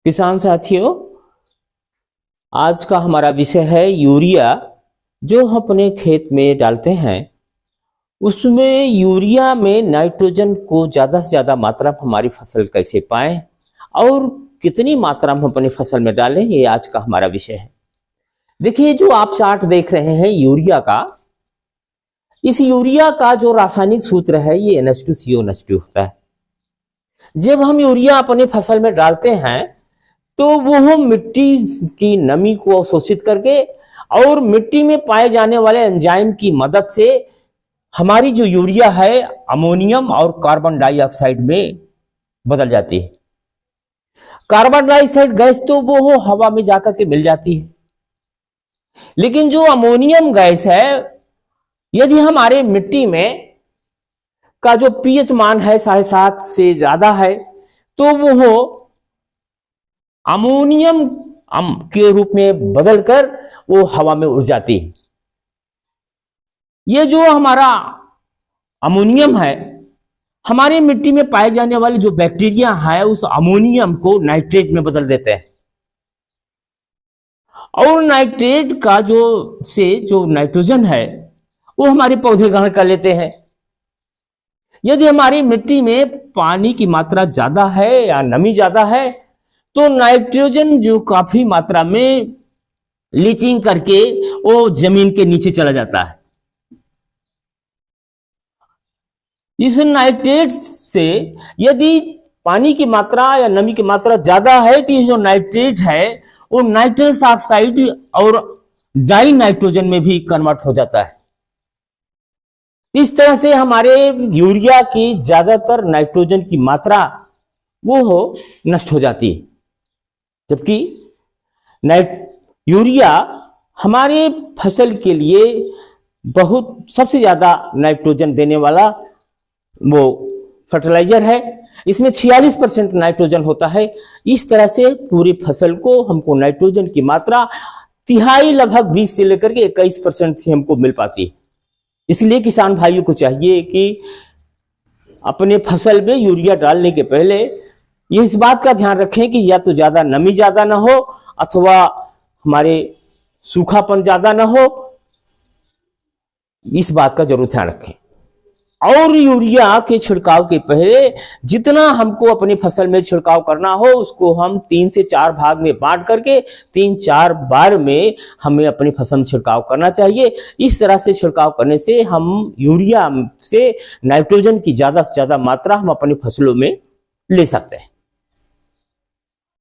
किसान साथियों, आज का हमारा विषय है यूरिया। जो हम अपने खेत में डालते हैं उसमें यूरिया में नाइट्रोजन को ज़्यादा से ज़्यादा मात्रा में हमारी फसल कैसे पाएं और कितनी मात्रा में अपनी फसल में डालें, ये आज का हमारा विषय है। देखिए, जो आप चार्ट देख रहे हैं यूरिया का, इस यूरिया का जो रासायनिक सूत्र है ये NH2CO होता है। जब हम यूरिया अपनी फसल में डालते हैं तो वो मिट्टी की नमी को अवशोषित करके और मिट्टी में पाए जाने वाले एंजाइम की मदद से हमारी जो यूरिया है अमोनियम और कार्बन डाइऑक्साइड में बदल जाती है। कार्बन डाइऑक्साइड गैस तो वो हवा में जाकर के मिल जाती है, लेकिन जो अमोनियम गैस है, यदि हमारे मिट्टी में का जो pH मान है 7.5 से ज्यादा है तो वो अमोनियम के रूप में बदलकर वो हवा में उड़ जाती है। ये जो हमारा अमोनियम है, हमारी मिट्टी में पाए जाने वाले जो बैक्टीरिया है उस अमोनियम को नाइट्रेट में बदल देते हैं और नाइट्रेट का जो नाइट्रोजन है वो हमारे पौधे ग्रहण कर लेते हैं। यदि हमारी मिट्टी में पानी की मात्रा ज्यादा है या नमी ज्यादा है तो नाइट्रोजन जो काफी मात्रा में लीचिंग करके वो जमीन के नीचे चला जाता है। इस नाइट्रेट से यदि पानी की मात्रा या नमी की मात्रा ज्यादा है तो ये जो नाइट्रेट है वो नाइट्रस ऑक्साइड और डाई नाइट्रोजन में भी कन्वर्ट हो जाता है। इस तरह से हमारे यूरिया की ज्यादातर नाइट्रोजन की मात्रा वो नष्ट हो जाती है, जबकि यूरिया हमारे फसल के लिए सबसे ज्यादा नाइट्रोजन देने वाला वो फर्टिलाइजर है। इसमें 46% नाइट्रोजन होता है। इस तरह से पूरी फसल को हमको नाइट्रोजन की मात्रा तिहाई लगभग 20 से लेकर के 21% से हमको मिल पाती है। इसलिए किसान भाइयों को चाहिए कि अपने फसल में यूरिया डालने के पहले ये इस बात का ध्यान रखें कि या तो ज्यादा नमी ज्यादा ना हो अथवा हमारे सूखापन ज्यादा ना हो। इस बात का जरूर ध्यान रखें। और यूरिया के छिड़काव के पहले जितना हमको अपनी फसल में छिड़काव करना हो उसको हम 3 से 4 भाग में बांट करके 3-4 बार में हमें अपनी फसल में छिड़काव करना चाहिए। इस तरह से छिड़काव करने से हम यूरिया से नाइट्रोजन की ज्यादा से ज्यादा मात्रा हम अपनी फसलों में ले सकते हैं।